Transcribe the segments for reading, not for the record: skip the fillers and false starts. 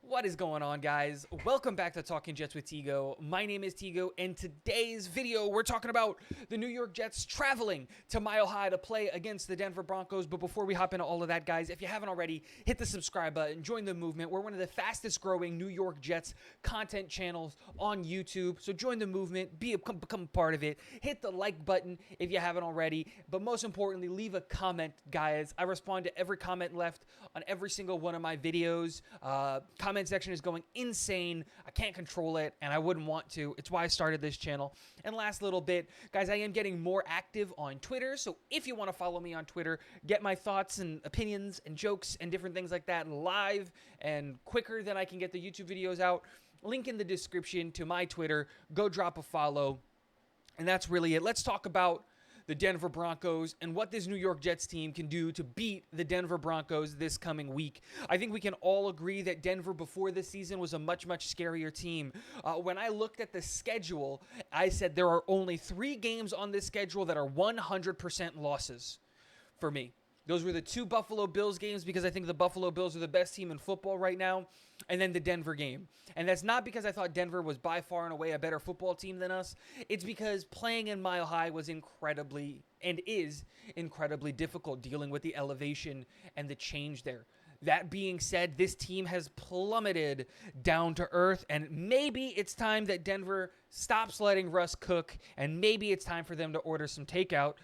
What is going on, guys? Welcome back to Talking Jets with Tigo. My name is Tigo, and today's video, we're talking about the New York Jets traveling to Mile High to play against the Denver Broncos. But before we hop into all of that, guys, if you haven't already, hit the subscribe button, join the movement. We're one of the fastest growing New York Jets content channels on YouTube. So join the movement, become a part of it. Hit the like button if you haven't already. But most importantly, leave a comment, guys. I respond to every comment left on every single one of my videos. Comment section is going insane. I can't control it, and I wouldn't want to. It's why I started this channel. And last little bit, guys, I am getting more active on Twitter, so if you want to follow me on Twitter, get my thoughts and opinions and jokes and different things like that live and quicker than I can get the YouTube videos out, link in the description to my Twitter. Go drop a follow, and that's really it. Let's talk about the Denver Broncos and what this New York Jets team can do to beat the Denver Broncos this coming week. I think we can all agree that Denver before this season was a much scarier team. When I looked at the schedule, I said there are only 3 games on this schedule that are 100% losses for me. Those were the 2 Buffalo Bills games because I think the Buffalo Bills are the best team in football right now, and then the Denver game. And that's not because I thought Denver was by far and away a better football team than us. It's because playing in Mile High was incredibly and is incredibly difficult, dealing with the elevation and the change there. That being said, this team has plummeted down to earth, and maybe it's time that Denver stops letting Russ cook, and maybe it's time for them to order some takeout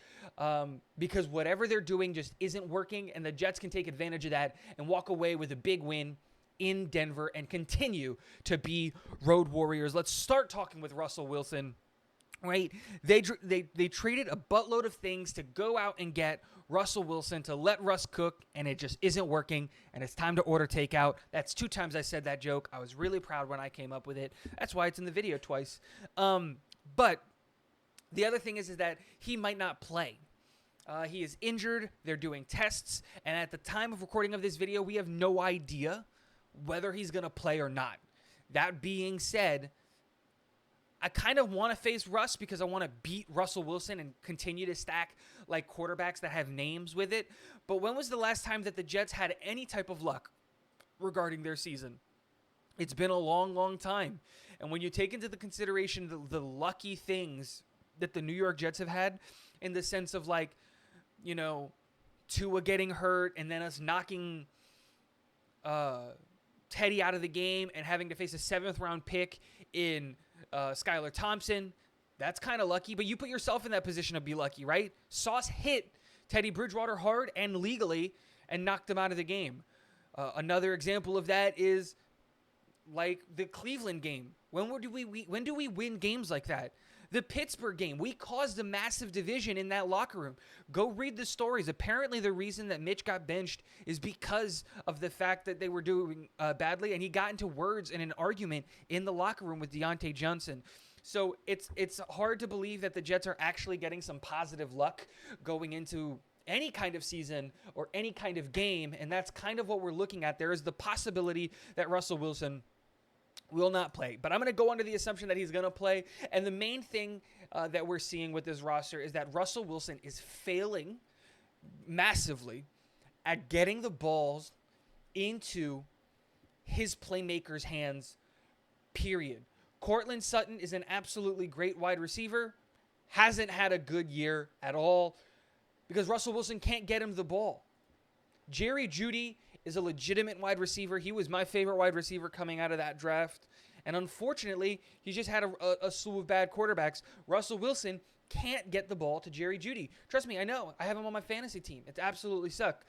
because whatever they're doing just isn't working, and the Jets can take advantage of that and walk away with a big win in Denver and continue to be road warriors. Let's start talking with Russell Wilson. Right? They traded a buttload of things to go out and get Russell Wilson to let Russ cook, and it just isn't working, and it's time to order takeout. That's 2 times I said that joke. I was really proud when I came up with it. That's why it's in the video twice. But the other thing is that he might not play. He is injured. They're doing tests, and at the time of recording of this video, we have no idea whether he's going to play or not. That being said, I kind of want to face Russ because I want to beat Russell Wilson and continue to stack like quarterbacks that have names with it. But when was the last time that the Jets had any type of luck regarding their season? It's been a long time. And when you take into the consideration the lucky things that the New York Jets have had in the sense of like, you know, Tua getting hurt and then us knocking Teddy out of the game and having to face a 7th round pick in Skylar Thompson, that's kind of lucky, but you put yourself in that position to be lucky, right? Sauce hit Teddy Bridgewater hard and legally and knocked him out of the game. Another example of that is like the Cleveland game. When do we win games like that? The Pittsburgh game, we caused a massive division in that locker room. Go read the stories. Apparently, the reason that Mitch got benched is because of the fact that they were doing badly, and he got into words in an argument in the locker room with Deontay Johnson. So it's hard to believe that the Jets are actually getting some positive luck going into any kind of season or any kind of game, and that's kind of what we're looking at. There is the possibility that Russell Wilson will not play. But I'm going to go under the assumption that he's going to play. And the main thing that we're seeing with this roster is that Russell Wilson is failing massively at getting the balls into his playmakers' hands, period. Cortland Sutton is an absolutely great wide receiver, hasn't had a good year at all because Russell Wilson can't get him the ball. Jerry Jeudy is a legitimate wide receiver. He was my favorite wide receiver coming out of that draft. And unfortunately, he just had a slew of bad quarterbacks. Russell Wilson can't get the ball to Jerry Jeudy. Trust me, I know. I have him on my fantasy team. It absolutely sucks.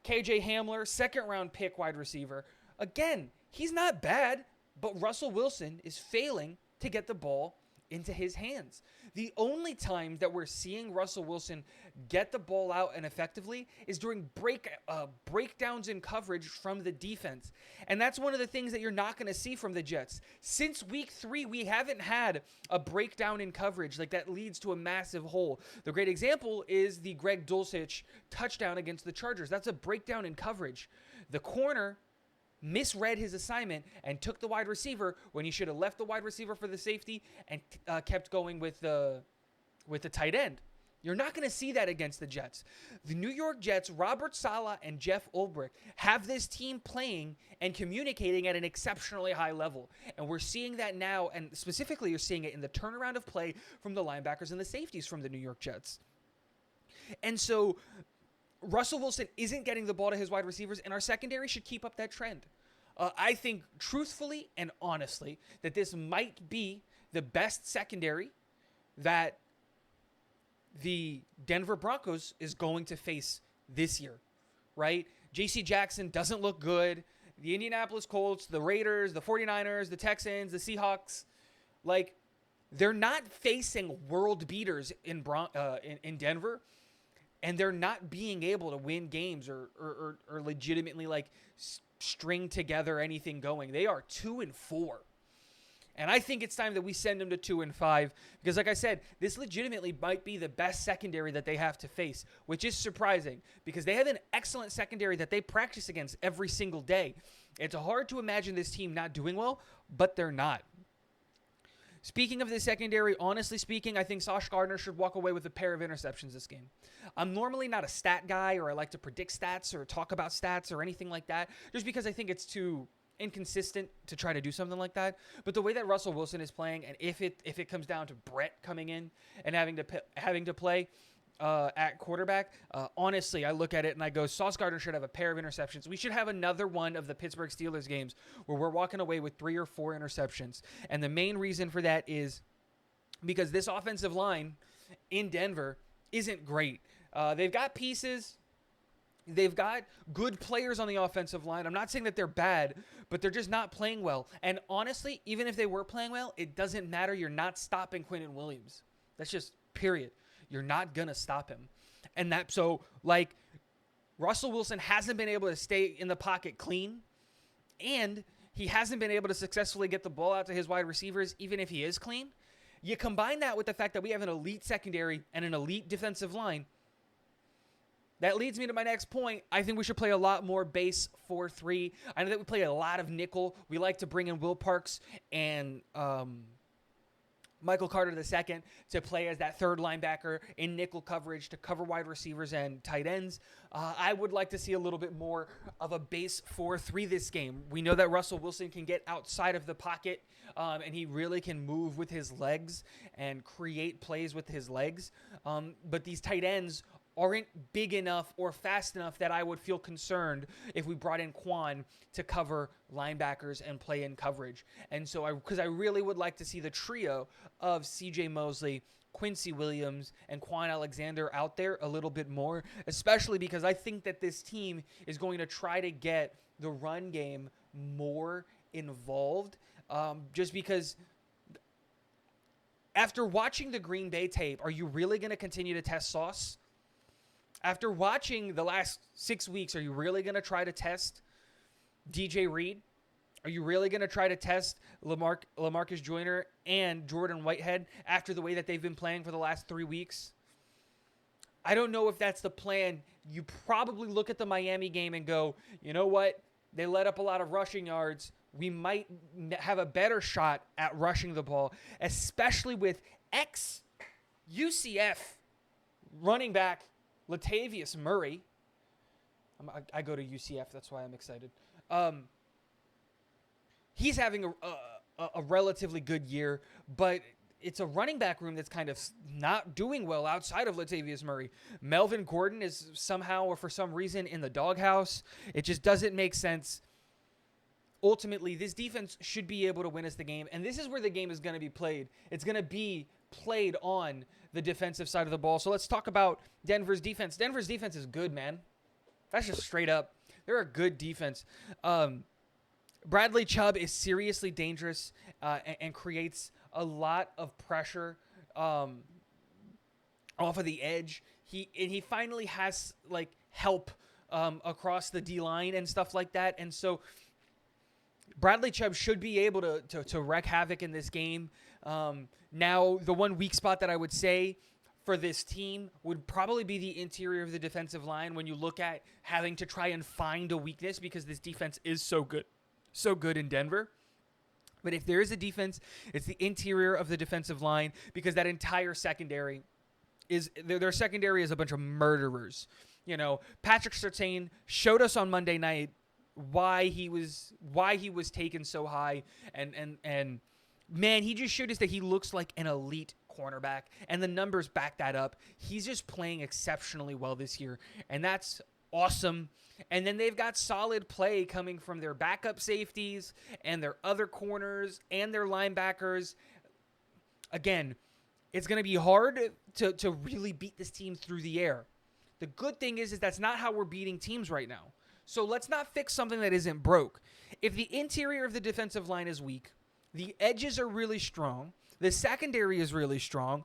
KJ Hamler, 2nd round pick wide receiver. Again, he's not bad, but Russell Wilson is failing to get the ball into his hands. The only time that we're seeing Russell Wilson get the ball out and effectively is during breakdowns in coverage from the defense. And that's one of the things that you're not going to see from the Jets. Since week 3, we haven't had a breakdown in coverage like that leads to a massive hole. The great example is the Greg Dulcich touchdown against the Chargers. That's a breakdown in coverage. The corner misread his assignment and took the wide receiver when he should have left the wide receiver for the safety and kept going with the tight end. You're not going to see that against the Jets. The New York Jets, Robert Saleh and Jeff Ulbrich, have this team playing and communicating at an exceptionally high level. And we're seeing that now, and specifically you're seeing it in the turnaround of play from the linebackers and the safeties from the New York Jets. And so Russell Wilson isn't getting the ball to his wide receivers, and our secondary should keep up that trend. I think, truthfully and honestly, that this might be the best secondary that the Denver Broncos is going to face this year, right? J.C. Jackson doesn't look good. The Indianapolis Colts, the Raiders, the 49ers, the Texans, the Seahawks, like, they're not facing world beaters in Denver, and they're not being able to win games or legitimately, like, string together anything going. They are 2-4. And I think it's time that we send them to 2-5 because, like I said, this legitimately might be the best secondary that they have to face, which is surprising because they have an excellent secondary that they practice against every single day. It's hard to imagine this team not doing well, but they're not. Speaking of the secondary, honestly speaking, I think Sauce Gardner should walk away with a pair of interceptions this game. I'm normally not a stat guy or I like to predict stats or talk about stats or anything like that just because I think it's too inconsistent to try to do something like that. But the way that Russell Wilson is playing, and if it comes down to Brett coming in and having to play at quarterback, honestly, I look at it and I go, Sauce Gardner should have a pair of interceptions. We should have another one of the Pittsburgh Steelers games where we're walking away with 3 or 4 interceptions. And the main reason for that is because this offensive line in Denver isn't great. They've got pieces. They've got good players on the offensive line. I'm not saying that they're bad, but they're just not playing well. And honestly, even if they were playing well, it doesn't matter. You're not stopping Quinnen Williams. That's just period. You're not going to stop him. And so, like, Russell Wilson hasn't been able to stay in the pocket clean, and he hasn't been able to successfully get the ball out to his wide receivers, even if he is clean. You combine that with the fact that we have an elite secondary and an elite defensive line. That leads me to my next point. I think we should play a lot more base 4-3. I know that we play a lot of nickel. We like to bring in Will Parks and Michael Carter II to play as that third linebacker in nickel coverage to cover wide receivers and tight ends. I would like to see a little bit more of a base 4-3 this game. We know that Russell Wilson can get outside of the pocket, and he really can move with his legs and create plays with his legs. But these tight ends aren't big enough or fast enough that I would feel concerned if we brought in Quan to cover linebackers and play in coverage. And so because I really would like to see the trio of CJ Mosley, Quincy Williams, and Quan Alexander out there a little bit more, especially because I think that this team is going to try to get the run game more involved, just because after watching the Green Bay tape, are you really going to continue to test Sauce? After watching the last 6 weeks, are you really going to try to test DJ Reed? Are you really going to try to test LaMarcus Joyner and Jordan Whitehead after the way that they've been playing for the last 3 weeks? I don't know if that's the plan. You probably look at the Miami game and go, you know what? They let up a lot of rushing yards. We might have a better shot at rushing the ball, especially with ex-UCF running back Latavius Murray. I go to UCF, that's why I'm excited. He's having a relatively good year, but it's a running back room that's kind of not doing well outside of Latavius Murray. Melvin Gordon is somehow or for some reason in the doghouse. It just doesn't make sense. Ultimately, this defense should be able to win us the game, and this is where the game is going to be played. It's going to be played on the defensive side of the ball. So let's talk about Denver's defense. Denver's defense is good, man. That's just straight up. They're a good defense. Bradley Chubb is seriously dangerous and creates a lot of pressure off of the edge. He finally has like help across the D-line and stuff like that. And so Bradley Chubb should be able to wreak havoc in this game. Now, the one weak spot that I would say for this team would probably be the interior of the defensive line when you look at having to try and find a weakness because this defense is so good in Denver. But if there is a defense, it's the interior of the defensive line because that entire secondary is their secondary is a bunch of murderers. You know, Patrick Surtain showed us on Monday night why he was taken so high, and man, he just showed us that he looks like an elite cornerback, and the numbers back that up. He's just playing exceptionally well this year, and that's awesome. And then they've got solid play coming from their backup safeties and their other corners and their linebackers. Again, it's going to be hard to really beat this team through the air. The good thing is that's not how we're beating teams right now. So let's not fix something that isn't broke. If the interior of the defensive line is weak, the edges are really strong, the secondary is really strong,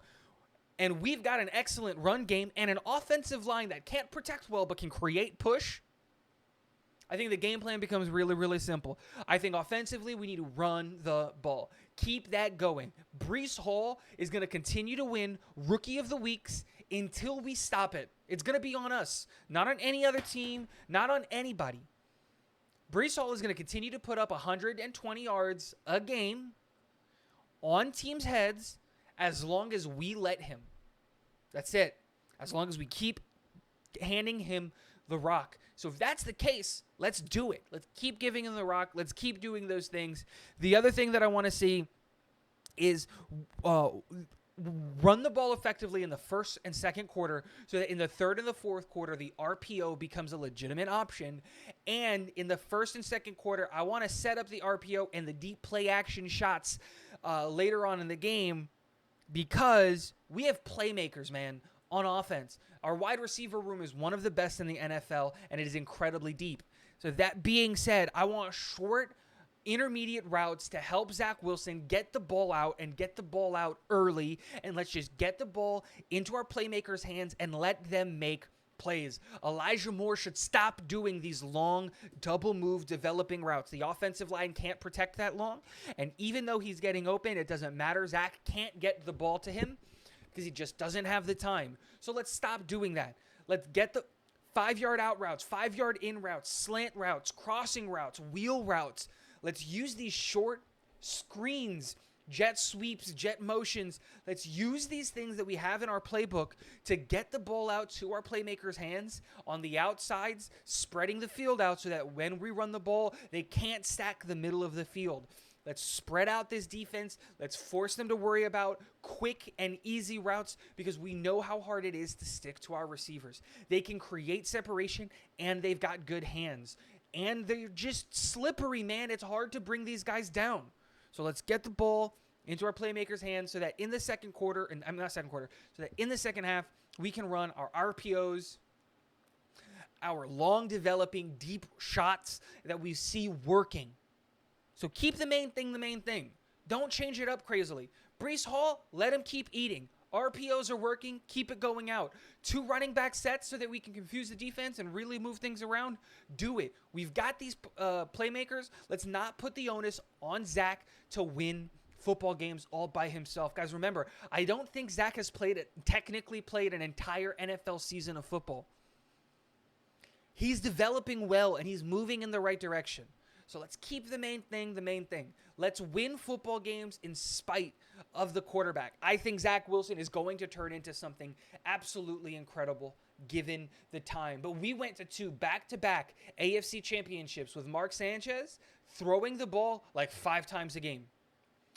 and we've got an excellent run game and an offensive line that can't protect well but can create push, I think the game plan becomes really, really simple. I think offensively, we need to run the ball. Keep that going. Breece Hall is going to continue to win Rookie of the Weeks until we stop it. It's going to be on us, not on any other team, not on anybody. Breece Hall is going to continue to put up 120 yards a game on teams' heads as long as we let him. That's it. As long as we keep handing him the rock. So if that's the case, let's do it. Let's keep giving him the rock. Let's keep doing those things. The other thing that I want to see is run the ball effectively in the first and second quarter so that in the third and the fourth quarter, the RPO becomes a legitimate option. And in the first and second quarter, I want to set up the RPO and the deep play action shots later on in the game because we have playmakers, man, on offense. Our wide receiver room is one of the best in the NFL, and it is incredibly deep. So that being said, I want short, intermediate routes to help Zach Wilson get the ball out and get the ball out early, and let's just get the ball into our playmakers' hands and let them make plays. Elijah Moore should stop doing these long double move developing routes. The offensive line can't protect that long, and even though he's getting open, it doesn't matter. Zach can't get the ball to him because he just doesn't have the time. So let's stop doing that. Let's get the 5-yard out routes, 5-yard in routes, slant routes, crossing routes, wheel routes. Let's use these short screens, jet sweeps, jet motions. Let's use these things that we have in our playbook to get the ball out to our playmakers' hands on the outsides, spreading the field out so that when we run the ball, they can't stack the middle of the field. Let's spread out this defense. Let's force them to worry about quick and easy routes because we know how hard it is to stick to our receivers. They can create separation, and they've got good hands. And they're just slippery, man. It's hard to bring these guys down. So let's get the ball into our playmakers' hands so that in the second quarter, and I'm not second quarter, so that in the second half, we can run our RPOs, our long developing deep shots that we see working. So keep the main thing. Don't change it up crazily. Breece Hall, let him keep eating. RPOs are working. Keep it going out. 2 running back sets so that we can confuse the defense and really move things around. Do it. We've got these playmakers. Let's not put the onus on Zach to win football games all by himself. Guys, remember, I don't think Zach has technically played an entire NFL season of football. He's developing well, and he's moving in the right direction. So let's keep the main thing. Let's win football games in spite of the quarterback. I think Zach Wilson is going to turn into something absolutely incredible given the time. But we went to 2 back-to-back AFC championships with Mark Sanchez throwing the ball like 5 times a game.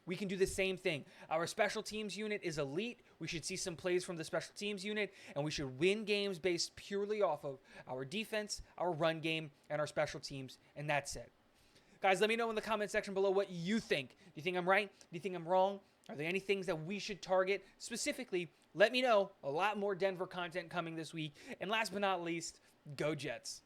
We can do the same thing. Our special teams unit is elite. We should see some plays from the special teams unit, and we should win games based purely off of our defense, our run game, and our special teams, and that's it. Guys, let me know in the comment section below what you think. Do you think I'm right? Do you think I'm wrong? Are there any things that we should target? Specifically, let me know. A lot more Denver content coming this week. And last but not least, go Jets.